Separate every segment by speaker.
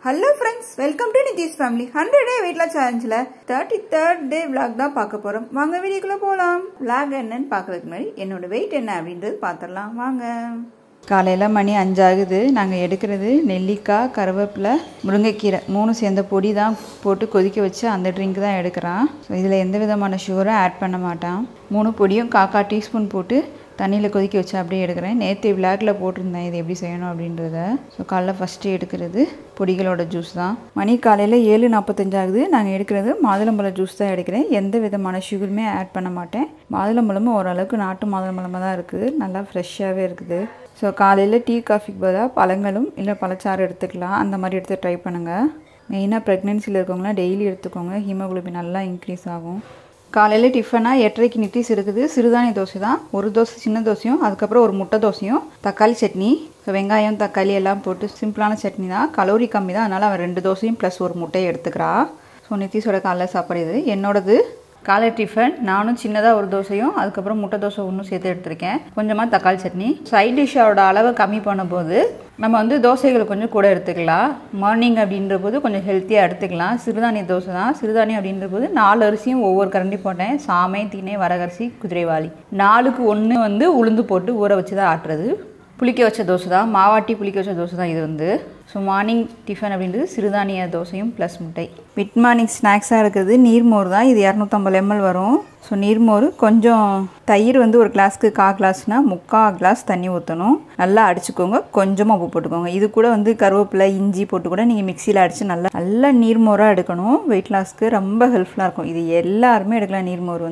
Speaker 1: Hello friends, welcome to NithishFamily 100 day weight loss challenge 33rd day vlog தான் பார்க்க போறோம். வாங்க வீடியோக்குள்ள போலாம். vlog என்னன்னு பார்க்கிறதுக்கு முன்னாடி என்னோட weight என்ன அப்படின்றது பார்த்தறலாம் வாங்க. காலையில மணி 5 ஆகுது. நாங்க எடுக்கிறது நெல்லிக்காய், கருவேப்பிலை, முருங்கைக்கீரை மூணு சேர்ந்த பொடி தான் போட்டு கொதிக்க வச்சு அந்த ட்ரிங்க் தான் எடுக்கறேன். இதுல எந்த விதமான சுகரும் ஆட் பண்ண மாட்டேன். மூணு பொடியும் 1/4 டீஸ்பூன் போட்டு தண்ணியில் கொதிக்க வச்சு அப்படியே எடுக்கிறேன். நேற்று விளாகில் போட்டிருந்தேன் இது எப்படி செய்யணும் அப்படின்றத. ஸோ காலைல ஃபஸ்ட்டு எடுக்கிறது பொடிகளோட ஜூஸ் தான். மணி காலையில் 7:45 ஆகுது. நாங்கள் எடுக்கிறது மாதுளம்பழ ஜூஸ் தான் எடுக்கிறேன். எந்த விதமான சுகருமே ஆட் பண்ண மாட்டேன். மாதுளம்பழமும் ஓரளவுக்கு நாட்டு மாதுளம்பழமாக தான் இருக்குது, நல்லா ஃப்ரெஷ்ஷாகவே இருக்குது. ஸோ காலையில் டீ காஃபிக்கு பதிலாக பழங்களும் இல்லை பழச்சாறு எடுத்துக்கலாம். அந்த மாதிரி எடுத்து ட்ரை பண்ணுங்கள். மெயினாக ப்ரெக்னென்சியில் இருக்கவங்களாம் டெய்லி எடுத்துக்கோங்க, ஹீமோகுளோபின் நல்லா இன்க்ரீஸ் ஆகும். காலையில் டிஃபனாக 8:30 நித்திஷ் இருக்குது. சிறுதானிய தோசை தான், ஒரு தோசை சின்ன தோசையும் அதுக்கப்புறம் ஒரு முட்டை தோசையும் தக்காளி சட்னி. ஸோ வெங்காயம் தக்காளி எல்லாம் போட்டு சிம்பிளான சட்னி தான், கலோரி கம்மி தான். அதனால் அவன் 2 தோசையும் ப்ளஸ் ஒரு முட்டையை எடுத்துக்கிறா. ஸோ நித்திஷோட காலைல சாப்பாடு இது. என்னோடது காலை டிஃபன் நானும் சின்னதாக ஒரு தோசையும் அதுக்கப்புறம் முட்டை தோசை ஒன்றும் சேர்த்து எடுத்திருக்கேன். கொஞ்சமாக தக்காளி சட்னி. சைட் டிஷ்ஷோட அளவை கம்மி பண்ணும்போது நம்ம தோசைகளை கொஞ்சம் கூட எடுத்துக்கலாம். மார்னிங் அப்படின்ற போது கொஞ்சம் ஹெல்த்தியாக எடுத்துக்கலாம். சிறுதானிய தோசை தான். சிறுதானியம் அப்படின்ற போது 4 அரிசியும் ஒவ்வொரு கரண்டி போட்டேன். சாமை, திணை, வரகரிசி, குதிரைவாளி. 4க்கு 1 உளுந்து போட்டு ஊற வச்சு தான் ஆட்டுறது. புளிக்க வச்ச தோசை தான், மாவாட்டி புளிக்க வச்ச தோசை தான் இது. ஸோ மார்னிங் டிஃபன் அப்படின்றது சிறுதானிய தோசையும் ப்ளஸ் முட்டை. மிட் மார்னிங் ஸ்நாக்ஸாக இருக்கிறது நீர்மோர் தான். இது 250 ml வரும். ஸோ நீர்மோர் கொஞ்சம் தயிர் ஒரு கிளாஸ்க்கு 1/4 கிளாஸ்னா 3/4 கிளாஸ் தண்ணி ஊற்றணும். நல்லா அடிச்சுக்கோங்க, கொஞ்சமாக உப்பு போட்டுக்கோங்க. இது கூட கருவேப்பிலை, இஞ்சி போட்டு கூட நீங்கள் மிக்சியில் அடித்து நல்லா நீர்மோராக எடுக்கணும். வெயிட் லாஸ்க்கு ரொம்ப ஹெல்ப்ஃபுல்லாக இருக்கும். இது எல்லாருமே எடுக்கலாம். நீர்மோர்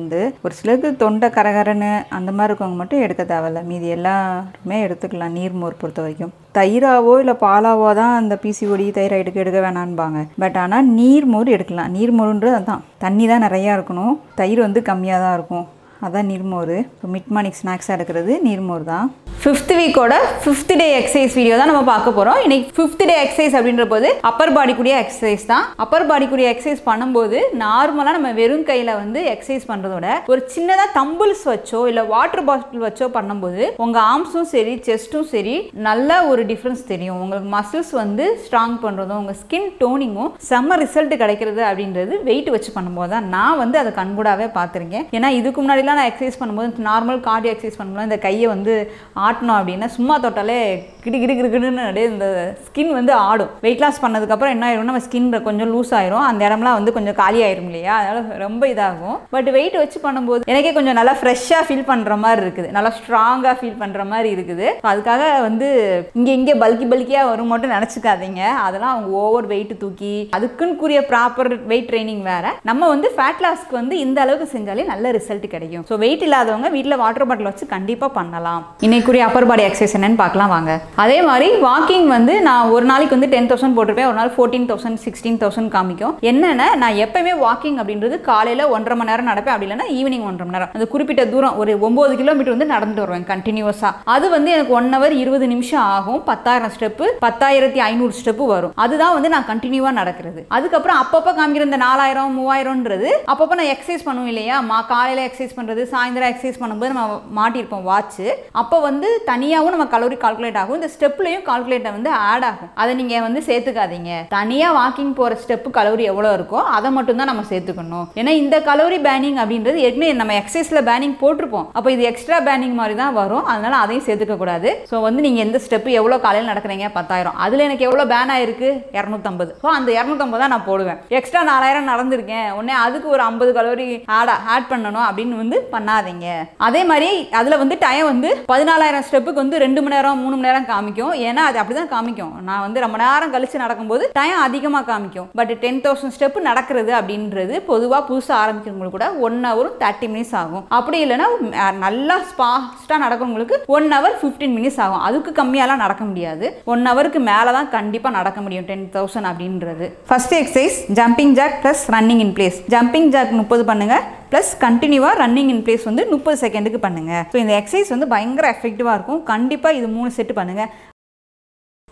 Speaker 1: ஒரு சிலருக்கு தொண்டை கரகரன்னு அந்த மாதிரி இருக்கவங்க மட்டும் எடுக்க தேவையில்ல, மீதி எல்லாருமே எடுத்துக்கலாம். நீர்மோர் பொறுத்த வரைக்கும் தயிராவோ இல்லை பாலாவோ தான் அந்த பிசிஓடி தைராய்டுக்கு எடுக்க வேணான்பாங்க. பட் ஆனால் நீர்மோர் எடுக்கலாம். நீர்மோருன்றது அதான், தண்ணி தான் நிறையா இருக்கணும், தயிர் கம்மியாக தான் இருக்கும். அதான் நீர்மோர். இப்போ மிட் மார்னிங் ஸ்நாக்ஸாக எடுக்கிறது நீர்மோர் தான். 5th வீக்கோட 5th டே எக்ஸசைஸ் வீடியோ தான் நம்ம பார்க்க போகிறோம். இன்னைக்கு 5th டே எக்ஸசைஸ் அப்படின்ற போது அப்பர் பாடி கூடிய எக்ஸசைஸ் தான். அப்பர் பாடி கூடிய எக்ஸசைஸ் பண்ணும்போது நார்மலாக நம்ம வெறும் கையில் எக்ஸசைஸ் பண்ணுறதோட ஒரு சின்னதாக தம்பிள்ஸ் வச்சோ இல்லை வாட்டர் பாட்டில் வச்சோ பண்ணும்போது உங்கள் ஆர்ம்ஸும் சரி செஸ்ட்டும் சரி நல்ல ஒரு டிஃப்ரென்ஸ் தெரியும். உங்களுக்கு மசில்ஸ் ஸ்ட்ராங் பண்ணுறதும் உங்கள் ஸ்கின் டோனிங்கும் செம்ம ரிசல்ட் கிடைக்கிறது அப்படின்றது வெயிட் வச்சு பண்ணும்போது தான் நான் அதை கண்கூடாவே பார்த்துருக்கேன். ஏன்னா இதுக்கு முன்னாடிலாம் நான் எக்ஸசைஸ் பண்ணும்போது நார்மல் கார்டியோ எக்ஸசைஸ் பண்ணும்போது இந்த கையை ஆட்டணும் அப்படின்னா சும்மா தொட்டாலே கிடுகிடுன்னு அப்படியே இந்த ஸ்கின் ஆடும். வெயிட் லாஸ் பண்ணதுக்கப்புறம் என்ன ஆயிரும், நம்ம ஸ்கின் கொஞ்சம் லூஸ் ஆயிரும், அந்த இடம்லாம் கொஞ்சம் காலி ஆயிரும் இல்லையா, அதனால ரொம்ப இதாகும். பட் வெயிட் வச்சு பண்ணும்போது எனக்கே கொஞ்சம் நல்லா ஃப்ரெஷ்ஷாக ஃபீல் பண்ணுற மாதிரி இருக்குது, நல்லா ஸ்ட்ராங்காக ஃபீல் பண்ணுற மாதிரி இருக்குது. அதுக்காக இங்கே பல்கியாக வரும் மட்டும் நினச்சிக்காதீங்க. அதெல்லாம் அவங்க ஓவர் வெயிட் தூக்கி அதுக்குன்னு கூடிய ப்ராப்பர் வெயிட் ட்ரைனிங் வேற. நம்ம ஃபேட் லாஸ்க்கு இந்த அளவுக்கு செஞ்சாலே நல்ல ரிசல்ட் கிடைக்கும். ஸோ வெயிட் இல்லாதவங்க வீட்டில் வாட்டர் பாட்டில் வச்சு கண்டிப்பாக பண்ணலாம். இன்னைக்குரிய அப்பர் பாடி எக்ஸசைஸ் என்னன்னு பார்க்கலாம் வாங்க. அதே மாதிரி வாக்கிங் நான் ஒரு நாளைக்கு 10,000 போட்டிருப்பேன், ஒரு நாள் 14,000 16,000 காமிக்கும். என்னென்ன நான் எப்பயுமே வாக்கிங் அப்படின்றது காலையில் 1.5 மணி நேரம் நடப்பேன், அப்படி இல்லைன்னா ஈவினிங் 1.5 மணி நேரம். அது குறிப்பிட்ட தூரம் ஒரு 9 கிலோமீட்டர் நடந்துட்டு வருவேன் கண்டினியூஸாக. அது எனக்கு 1 hour 20 நிமிஷம் ஆகும். 10,000 ஸ்டெப்பு 10,500 ஸ்டெப்பு வரும். அதுதான் நான் கண்டினியூவாக நடக்கிறது. அதுக்கப்புறம் அப்பப்போ காமிக்கிற இந்த 4,000 3,000ன்றது அப்பப்போ நான் எக்ஸசைஸ் பண்ணுவோம் இல்லையா, காலையில் எக்ஸசைஸ் பண்ணுறது சாயந்தரம் எக்ஸசைஸ் பண்ணும்போது நம்ம மாட்டியிருப்போம் வாட்ச். அப்போ தனியாகவும் நம்ம கலோரி கால்குலேட் ஆகும், இந்த ஸ்டெப்லையும் கால்குலேட் ஆட் ஆகும். அதை நீங்கள் சேர்த்துக்காதீங்க. தனியாக வாக்கிங் போகிற ஸ்டெப்பு கலோரி எவ்வளோ இருக்கோ அதை மட்டும் தான் நம்ம சேர்த்துக்கணும். ஏன்னா இந்த கலோரி பேனிங் அப்படின்றது ஏற்கனவே நம்ம எக்ஸசைஸில் பேனிங் போட்டிருப்போம், அப்போ இது எக்ஸ்ட்ரா பேனிங் மாதிரி தான் வரும். அதனால அதையும் சேர்த்துக்க கூடாது. ஸோ நீங்கள் எந்த ஸ்டெப்பு எவ்வளோ காலையில் நடக்கிறீங்க 10,000, அதில் எனக்கு எவ்வளோ பேன் ஆயிருக்கு 250. ஸோ அந்த 250 தான் நான் போடுவேன். எக்ஸ்ட்ரா 4,000 நடந்திருக்கேன், உடனே அதுக்கு ஒரு 50 கலோரி ஆட் பண்ணணும் அப்படின்னு பண்ணாதீங்க. அதே மாதிரி அதில் டைம் 14,000 ஸ்டெப்புக்கு 2 மணி நேரம் 3 மணி நேரம் காமிக்கும். ஏன்னா அது அப்படிதான் காமிக்கும். நான் ரொம்ப நேரம் கழிச்சு நடக்கும்போது டைம் அதிகமாக காமிக்கும். பட் 10,000 ஸ்டெப் நடக்கிறது அப்படின்றது பொதுவாக புதுசாக ஆரம்பிக்கிறவங்களுக்கு கூட 1 hour 30 minutes ஆகும். அப்படி இல்லைன்னா நல்லா ஃபாஸ்ட்டாக நடக்கிறவங்களுக்கு 1 hour 15 minutes ஆகும். அதுக்கு கம்மியாலாம் நடக்க முடியாது. 1 hourக்கு மேலே தான் கண்டிப்பாக நடக்க முடியும் 10,000 அப்படின்றது. First exercise jumping jack plus running in place. Jumping jack 30 பண்ணுங்க, ப்ளஸ் கண்டினியூவாக ரன்னிங் இன் பிளேஸ் 30 செகண்டுக்கு பண்ணுங்கள். ஸோ இந்த எக்ஸசைஸ் பயங்கர எஃபெக்டிவாக இருக்கும். கண்டிப்பாக இது 3 செட்டு பண்ணுங்கள்.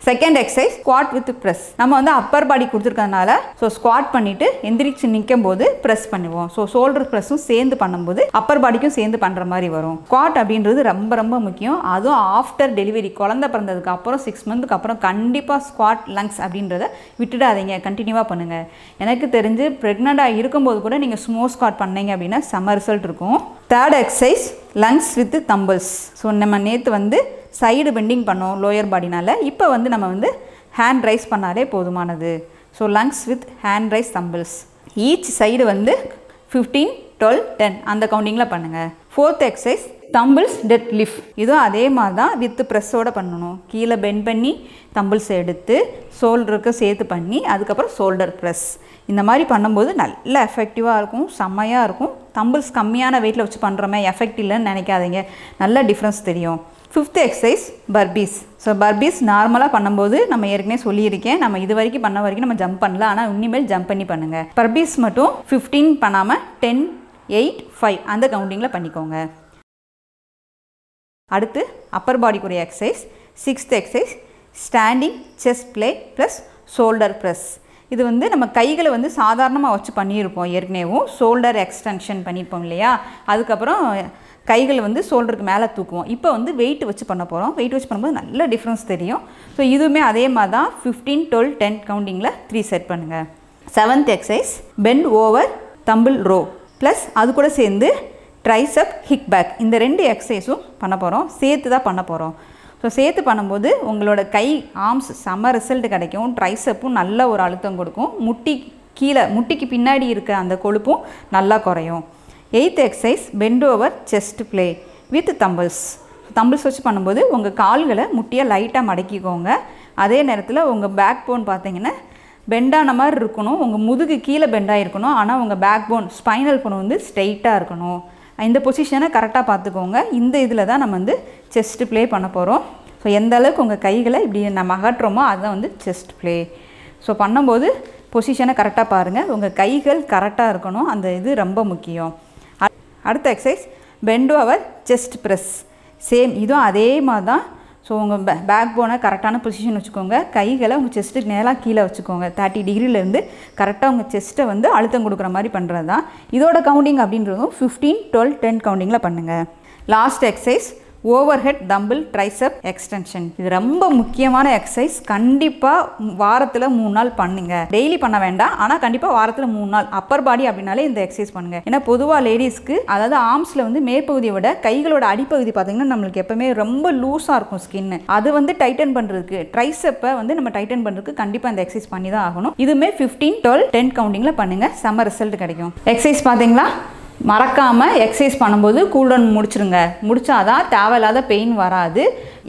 Speaker 1: Second exercise squad with press. நம்ம வந்து அப்பர் பாடி கொடுத்துருக்கறதுனால ஸோ ஸ்குவாட் பண்ணிட்டு எந்திரிச்சு நிற்கும் போது ப்ரெஸ் பண்ணுவோம். ஸோ ஷோல்டர் ப்ரெஸ்ஸும் சேர்ந்து பண்ணும்போது அப்பர் பாடிக்கும் சேர்ந்து பண்ணுற மாதிரி வரும். ஸ்குவாட் அப்படின்றது ரொம்ப ரொம்ப முக்கியம். அதுவும் ஆஃப்டர் டெலிவரி குழந்தை பிறந்ததுக்கு அப்புறம் 6 மந்த்துக்கு அப்புறம் கண்டிப்பாக ஸ்குவாட் லங்ஸ் அப்படின்றத விட்டுடாதீங்க, கண்டினியூவாக பண்ணுங்கள். எனக்கு தெரிஞ்சு ப்ரெக்னெண்ட்டாக இருக்கும்போது கூட நீங்கள் ஸ்மோ ஸ்குவாட் பண்ணீங்க அப்படின்னா செம்ம ரிசல்ட் இருக்கும். Third exercise lungs with tumbles. So நம்ம நேற்று வந்து சைடு பெண்டிங் பண்ணோம் லோயர் பாடினால். இப்போ வந்து நம்ம வந்து ஹேண்ட் ரைஸ் பண்ணாலே போதுமானது. So lunges with hand raise dumbbells. Each side வந்து 15, 12, 10 அந்த கவுண்டிங்கில் பண்ணுங்கள். Fourth exercise dumbbells dead lift. இதுவும் அதே மாதிரி தான் வித் ப்ரெஸ்ஸோடு பண்ணணும். கீழே பெண்ட் பண்ணி தம்பிள்ஸ் எடுத்து ஷோல்டருக்கு சேர்த்து பண்ணி அதுக்கப்புறம் ஷோல்டர் ப்ரெஸ். இந்த மாதிரி பண்ணும்போது நல்ல எஃபெக்டிவாக இருக்கும், செம்மையாக இருக்கும். தம்பிள்ஸ் கம்மியான வெயிட்டில் வச்சு பண்ணுறோமே எஃபெக்ட் இல்லைன்னு நினைக்காதீங்க, நல்ல டிஃப்ரென்ஸ் தெரியும். Fifth exercise burpees. So burpees நார்மலாக பண்ணும்போது நம்ம ஏற்கனவே சொல்லியிருக்கேன், நம்ம இது வரைக்கும் பண்ண வரைக்கும் நம்ம ஜம்ப் பண்ணல, ஆனால் இனிமேல் ஜம்ப் பண்ணி பண்ணுங்கள். பர்பீஸ் மட்டும் 15 பண்ணாமல் 10, 8, 5 அந்த கவுண்டிங்கில் பண்ணிக்கோங்க. அடுத்து அப்பர் பாடிக்குரிய exercise. Sixth exercise standing chest play plus shoulder press. இது வந்து நம்ம கைகளை வந்து சாதாரணமாக வச்சு பண்ணியிருப்போம் ஏற்கனவும். ஷோல்டர் எக்ஸ்டென்ஷன் பண்ணியிருப்போம் இல்லையா, அதுக்கப்புறம் கைகள் வந்து ஷோல்டருக்கு மேலே தூக்குவோம். இப்போ வந்து வெயிட் வச்சு பண்ண போகிறோம். வெயிட் வச்சு பண்ணும்போது நல்ல டிஃப்ரென்ஸ் தெரியும். ஸோ இதுவுமே அதே மாதிரி தான் 15, 12, 10 கவுண்டிங்கில் 3 செட் பண்ணுங்கள். Seventh exercise bent over dumbbell row plus அது கூட சேர்ந்து ட்ரைசப் ஹிக் பேக். இந்த 2 எக்ஸசைஸும் பண்ண போகிறோம், சேர்த்து தான் பண்ண போகிறோம். ஸோ சேர்த்து பண்ணும்போது உங்களோட கை ஆர்ம்ஸ் செம்ம ரிசல்ட் கிடைக்கும். ட்ரைசப்பும் நல்ல ஒரு அழுத்தம் கொடுக்கும். முட்டிக்கு பின்னாடி இருக்க அந்த கொழுப்பும் நல்லா குறையும். Eighth exercise bent over chest fly with dumbbells. Dumbbells வச்சு பண்ணும்போது உங்கள் கால்களை முட்டியை லைட்டாக மடக்கிக்கோங்க. அதே நேரத்தில் உங்கள் பேக் போன் பார்த்தீங்கன்னா பெண்டான மாதிரி இருக்கணும். உங்கள் முதுகு கீழே பெண்டாக இருக்கணும், ஆனால் உங்கள் பேக் போன் ஸ்பைனல் போன் வந்து ஸ்ட்ரெயிட்டாக இருக்கணும். இந்த பொசிஷனை கரெக்டாக பார்த்துக்கோங்க. இந்த இதில் தான் நம்ம வந்து செஸ்ட் ப்ளே பண்ண போகிறோம். ஸோ எந்த அளவுக்கு உங்கள் கைகளை இப்படி நம்ம அகற்றுறோமோ அதுதான் வந்து செஸ்ட் ப்ளே. ஸோ பண்ணும்போது பொசிஷனை கரெக்டாக பாருங்கள், உங்கள் கைகள் கரெக்டாக இருக்கணும், அந்த இது ரொம்ப முக்கியம். அடுத்த exercise bent over chest press. Same இதுவும் அதே மாதிரி தான். ஸோ உங்கள் பேக் போனை கரெக்டான பொசிஷன் வச்சுக்கோங்க. கைகளை உங்கள் செஸ்ட்டுக்கு நேராக கீழே வச்சுக்கோங்க. 30 டிகிரிலேருந்து கரெக்டாக உங்கள் செஸ்ட்டை வந்து அழுத்தம் கொடுக்குற மாதிரி பண்ணுறது தான் இதோட கவுண்டிங் அப்படின்றதும் 15, 12, 10 கவுண்டிங்கில் பண்ணுங்கள். Last exercise over head tumble triceps extension. இது ரொம்ப முக்கியமான எக்ஸசைஸ். கண்டிப்பாக வாரத்தில் 3 நாள் பண்ணுங்கள். டெய்லி பண்ண வேண்டாம், ஆனால் கண்டிப்பாக வாரத்தில் 3 நாள் அப்பர் பாடி அப்படின்னாலே இந்த எக்ஸசைஸ் பண்ணுங்கள். ஏன்னா பொதுவாக லேடிஸ்க்கு அதாவது ஆர்ம்ஸில் வந்து மேற்பகுதியை விட கைகளோட அடிப்பகுதி பார்த்தீங்கன்னா நம்மளுக்கு எப்பவுமே ரொம்ப லூஸாக இருக்கும் ஸ்கின்னு. அது வந்து டைட்டன் பண்ணுறதுக்கு ட்ரைசப்பை வந்து நம்ம டைட்டன் பண்ணுறதுக்கு கண்டிப்பாக இந்த எக்ஸசைஸ் பண்ணி தான் ஆகணும். இதுவுமே 15, 12, 10 கவுண்டிங்கில் பண்ணுங்கள், செம்ம ரிசல்ட் கிடைக்கும். எக்ஸசைஸ் பார்த்தீங்களா, மறக்காமல் எக்ஸசைஸ் பண்ணும்போது கூல்டவுன் முடிச்சிருங்க. முடித்தாதான் தேவையில்லாத பெயின் வராது.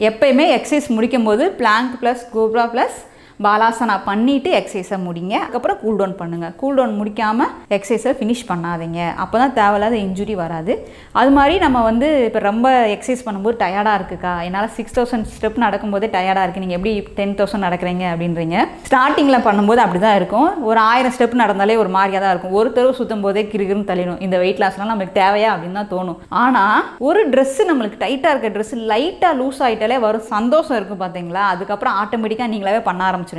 Speaker 1: எப்பயுமே எக்ஸசைஸ் முடிக்கும் போது plank plus cobra plus balasana பண்ணிவிட்டு எக்ஸசைஸை முடிங்க. அதுக்கப்புறம் கூல்டவுன் பண்ணுங்கள். கூல்டவுன் முடிக்காமல் எக்ஸசைஸை ஃபினிஷ் பண்ணாதீங்க. அப்போ தான் தேவையில்லாத இன்ஜுரி வராது. அது மாதிரி நம்ம வந்து இப்போ ரொம்ப எக்ஸசைஸ் பண்ணும்போது டயர்டாக இருக்குக்கா, என்னால் 6000 ஸ்டெப் நடக்கும்போதே டயர்டாக இருக்குது, நீங்கள் எப்படி 10,000 நடக்கிறீங்க அப்படின்றீங்க. ஸ்டார்டிங்கில் பண்ணும்போது அப்படி தான் இருக்கும். ஒரு 1000 ஸ்டெப் நடந்தாலே ஒரு மாதிரியாக தான் இருக்கும். ஒரு தடவை சுற்றும் போதே கிருகிருன்னு தள்ளிடும். இந்த வெயிட் லாஸ்லாம் நமக்கு தேவையா அப்படின்னு தான் தோணும். ஆனால் ஒரு ட்ரெஸ்ஸு நம்மளுக்கு டைட்டாக இருக்க ட்ரெஸ்ஸு லைட்டாக லூஸ் ஆகிட்டாலே வரும் சந்தோஷம் இருக்கும் பார்த்தீங்களா. அதுக்கப்புறம் ஆட்டோமேட்டிக்காக நீங்களாவே பண்ண ஆரம்பிச்சிருங்க.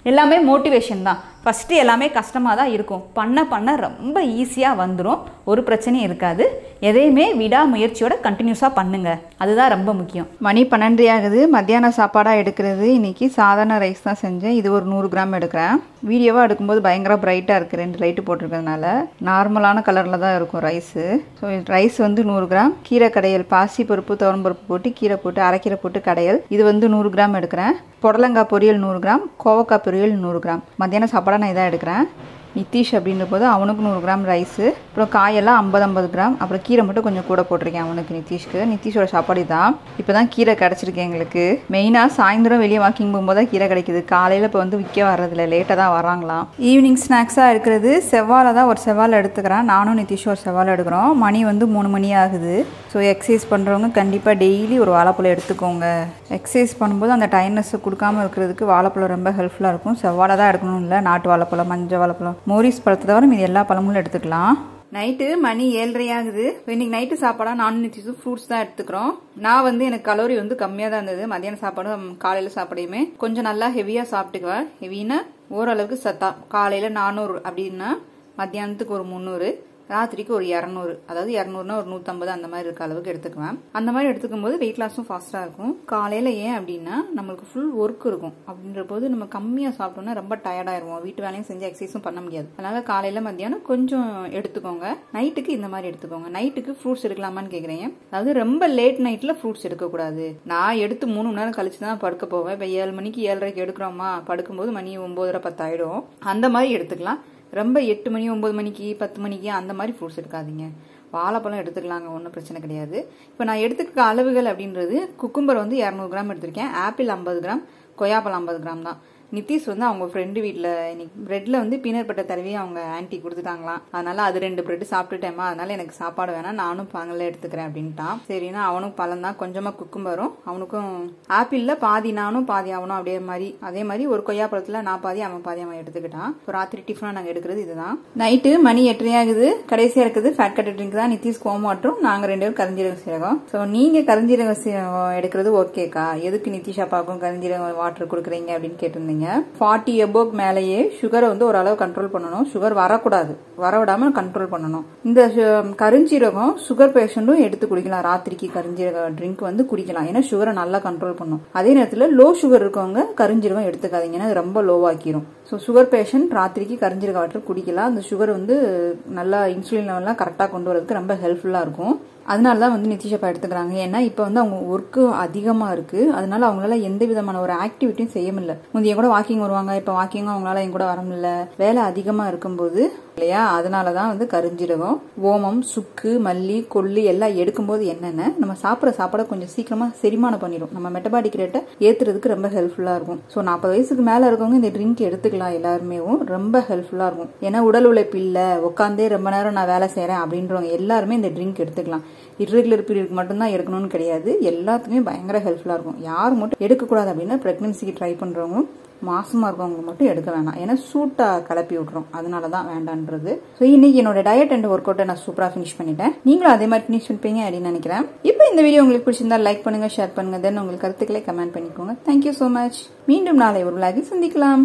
Speaker 1: எல்லாமே மோட்டிவேஷன் தான். ஃபஸ்ட்டு எல்லாமே கஷ்டமாக தான் இருக்கும், பண்ண பண்ண ரொம்ப ஈஸியாக வந்துடும், ஒரு பிரச்சனையும் இருக்காது. எதையுமே விடாமுயற்சியோட கண்டினியூஸாக பண்ணுங்கள், அதுதான் ரொம்ப முக்கியம். மணி 12 ஆகுது. மத்தியான சாப்பாடாக எடுக்கிறது இன்றைக்கி சாதாரண ரைஸ் தான் செஞ்சேன். இது ஒரு 100 கிராம் எடுக்கிறேன். வீடியோவாக எடுக்கும்போது பயங்கர பிரைட்டாக இருக்குது, 2 லைட்டு போட்டிருக்கிறதுனால நார்மலான கலரில் தான் இருக்கும் ரைஸு. ஸோ ரைஸ் வந்து 100 கிராம். கீரை கடையல், பாசி பருப்பு துவரம்பருப்பு போட்டு கீரை போட்டு அரைக்கீரை போட்டு கடையல், இது வந்து 100 கிராம் எடுக்கிறேன். புடலங்காய் பொரியல் 100 கிராம், கோவக்காய் பொரியல் 100 கிராம். மத்தியான சாப்பாடாக நான் இதாக எடுக்கிறேன். நித்திஷ் அப்படின்ற போது அவனுக்கு 100 கிராம் ரைஸு, அப்புறம் காயெல்லாம் 50 கிராம், அப்புறம் கீரை மட்டும் கொஞ்சம் கூட போட்டிருக்கேன் அவனுக்கு, நித்திஷ்க்கு. நித்திஷோட சாப்பாடு தான். இப்போ தான் கீரை கிடச்சிருக்கு எங்களுக்கு. மெயினாக சாயந்தரம் வெளியே வாக்கிங் போகும்போது தான் கீரை கிடைக்குது. காலையில் இப்போ வந்து விற்க வர்றதில்ல, லேட்டாக தான் வராங்களாம். ஈவினிங் ஸ்நாக்ஸாக இருக்கிறது செவ்வாழை தான். ஒரு செவ்வாழை எடுத்துக்கிறேன். நானும் நித்திஷும் ஒரு செவ்வாழை எடுக்கிறோம். மணி வந்து 3 மணி ஆகுது. ஸோ எக்ஸசைஸ் பண்ணுறவங்க கண்டிப்பாக டெய்லி ஒரு வாழைப்பழம் எடுத்துக்கோங்க. எக்ஸசைஸ் பண்ணும்போது அந்த டைட்னஸை கொடுக்காமல் இருக்கிறதுக்கு வாழைப்பழம் ரொம்ப ஹெல்ப்ஃபுல்லாக இருக்கும். செவ்வாழை தான் எடுக்கணும் இல்லை, நாட்டு வாழைப்பழம், மஞ்சள் வாழைப்பழம், மோரிஸ் பழத்தை தவிர மீது எல்லா பழங்களும் எடுத்துக்கலாம். நைட்டு மணி 7:30 ஆகுது. இன்னைக்கு நைட்டு சாப்பாடா நானும் நித்திஷும் ஃப்ரூட்ஸ் தான் எடுத்துக்கிறோம். நான் வந்து எனக்கு கலோரி வந்து கம்மியா தான் இருந்தது. மத்தியான சாப்பாடும் காலையில சாப்பாடையுமே கொஞ்சம் நல்லா ஹெவியா சாப்பிட்டுக்குவேன். ஹெவினா ஓரளவுக்கு சத்தா. காலையில 400 அப்படின்னா மத்தியானத்துக்கு ஒரு 300, ராத்திரிக்கு ஒரு 200, அதாவது 200னா ஒரு 150 அந்த மாதிரி இருக்க அளவுக்கு எடுத்துக்குவேன். அந்த மாதிரி எடுத்துக்கும் போது வெயிட் லாஸும் ஃபாஸ்டா இருக்கும். காலையில ஏன் அப்படின்னா நம்மளுக்கு ஃபுல் ஒர்க் இருக்கும். அப்படின்ற போது நம்ம கம்மியா சாப்பிட்டோம்னா ரொம்ப டயர்ட் ஆயிருவோம். வீட்டு வேலையும் செஞ்சு எக்ஸசைஸும் பண்ண முடியாது. அதனால காலையில மத்தியானம் கொஞ்சம் எடுத்துக்கோங்க. நைட்டுக்கு இந்த மாதிரி எடுத்துக்கோங்க. நைட்டுக்கு ஃப்ரூட்ஸ் எடுக்கலாமான்னு கேக்குறீங்க. அதாவது ரொம்ப லேட் நைட்ல ஃப்ரூட்ஸ் எடுக்க கூடாது. நான் எடுத்து 3 மணி நேரம் கழிச்சு தான் படுக்க போவேன். இப்ப 7 மணிக்கு 7:30க்கு எடுக்கிறோமா, படுக்கும்போது மணி 9:30 10 ஆயிடும். அந்த மாதிரி எடுத்துக்கலாம். ரொம்ப 8 மணி 9 மணிக்கு 10 மணிக்கு அந்த மாதிரி ஃப்ரூட்ஸ் எடுக்காதீங்க. வாழைப்பழம் எடுத்துக்கலாங்க, ஒன்றும் பிரச்சனை கிடையாது. இப்போ நான் எடுத்துக்க அளவுகள் அப்படின்றது குக்கும்பர் வந்து 200 கிராம் எடுத்திருக்கேன். ஆப்பிள் 50 கிராம், கொய்யாப்பழம் 50 கிராம் தான். நிதிஷ் வந்து அவங்க ஃப்ரெண்டு வீட்டில் இன்னைக்கு பிரெட்ல வந்து பீனட் பட்டர் தடவி அவங்க ஆன்ட்டி கொடுத்துட்டாங்களாம். அதனால அது 2 பிரெட் சாப்பிட்டுட்டேமா, அதனால எனக்கு சாப்பாடு வேணாம், நானும் பழங்கள எடுத்துக்கிறேன் அப்படின்ட்டான். சரின்னா அவனுக்கு பழம் தான், கொஞ்சமா குக்கும்பரும், அவனுக்கும் ஆப்பிள்ல பாதி நானும் பாதி அவனும் அதே மாதிரி ஒரு கொய்யாப்பழத்துல நான் பாதி அவன் பாதி அவன் எடுத்துக்கிட்டான். ராத்திரி டிஃபனா நாங்க எடுக்கிறது இதுதான். நைட்டு மணி 8:30 ஆகுது. கடைசியா இருக்குது ஃபேட் கட்டர் ட்ரிங்க் தான். நிதிஷ் கோமாட்டும், நாங்க 2 பேரும் கரிஞ்சீரக சீரகம். ஸோ நீங்க கரிஞ்சீரக சீரகம் எடுக்கிறது ஓகேக்கா, எதுக்கு நிதிஷ் அப்பாவுக்கும் கரிஞ்சீரகம் வாட்டர் கொடுக்குறீங்க அப்படின்னு கேட்டிருந்தீங்க. 40 above மேலேயே சுகரை வந்து ஓரளவு கண்ட்ரோல் பண்ணணும். சுகர் வரக்கூடாது, வரவிடாம கண்ட்ரோல் பண்ணணும். இந்த கருஞ்சீரகம் சுகர் பேஷண்டும் எடுத்து குடிக்கலாம். ராத்திரிக்கு கருஞ்சீரக ட்ரிங்க் வந்து குடிக்கலாம். ஏன்னா சுகரை நல்லா கண்ட்ரோல் பண்ணும். அதே நேரத்தில் லோ சுகர் இருக்கவங்க கருஞ்சீரகம் எடுத்துக்காதீங்க, அது ரொம்ப லோவாக்கிரும். ஸோ சுகர் பேஷண்ட் ராத்திரிக்கு கருஞ்சீரக வாட்டர் குடிக்கலாம். அந்த சுகர் வந்து நல்லா இன்சுலின் லெவல்லாம் கரெக்டாக கொண்டு வரதுக்கு ரொம்ப ஹெல்ப்ஃபுல்லா இருக்கும். அதனால தான் வந்து நிதிஷ் அப்பா எடுத்துக்கிறாங்க. ஏன்னா இப்போ வந்து அவங்க ஒர்க்கு அதிகமா இருக்கு. அதனால அவங்களால எந்த விதமான ஒரு ஆக்டிவிட்டியும் செய்ய முடியல. முந்தைய கூட வாக்கிங் வருவாங்க, இப்ப வாக்கிங்கும் அவங்களால என் கூட வர முடியல. வேலை அதிகமா இருக்கும்போது இல்லையா, அதனாலதான் வந்து கருஞ்சீரகம், ஓமம், சுக்கு, மல்லி, கொள்ளு எல்லாம் எடுக்கும்போது என்னென்ன நம்ம சாப்பிட்ற சாப்பாடை கொஞ்சம் சீக்கிரமா செரிமானம் பண்ணிடும். நம்ம மெட்டபாலிக் ரேட்டை ஏத்துறதுக்கு ரொம்ப ஹெல்ப்ஃபுல்லா இருக்கும். ஸோ 40 வயசுக்கு மேல இருக்கவங்க இந்த ட்ரிங்க் எடுத்துக்கலாம். எல்லாருமே ரொம்ப ஹெல்ப்ஃபுல்லா இருக்கும். ஏன்னா உடல் உழைப்பு இல்ல, உட்காந்தே ரொம்ப நேரம் நான் வேலை செய்யறேன் அப்படின்றவங்க எல்லாருமே இந்த ட்ரிங்க் எடுத்துக்கலாம். இர்ரெகுலர் பீரியட் மட்டும்தான் எடுக்கணும்னு கிடையாது, எல்லாத்துக்குமே பயங்கர ஹெல்ப்ஃபுல்லா இருக்கும். யாரும் மட்டும் எடுக்கக்கூடாது அப்படின்னா பிரெக்னன்சிக்கு ட்ரை பண்றவங்க, மாசமா இருக்கவங்க மட்டும் எடுக்க வேணாம். ஏன்னா சூட்டா கலப்பி விட்டுரும், அதனாலதான் வேண்டான்றது. ஸோ இன்னைக்கு என்னோட டயட் அண்ட் ஒர்க் அவுட்டை நான் சூப்பரா ஃபினிஷ் பண்ணிட்டேன். நீங்களும் அதே மாதிரி ஃபினிஷ் பண்ணிப்பீங்க அப்படின்னு நினைக்கிறேன். இப்போ இந்த வீடியோ உங்களுக்கு பிடிச்சிருந்தா லைக் பண்ணுங்க, ஷேர் பண்ணுங்க, தென் உங்கள் கருத்துக்களை கமெண்ட் பண்ணிக்கோங்க. Thank you so much. மீண்டும் நாளை ஒரு விளாகில் சந்திக்கலாம்.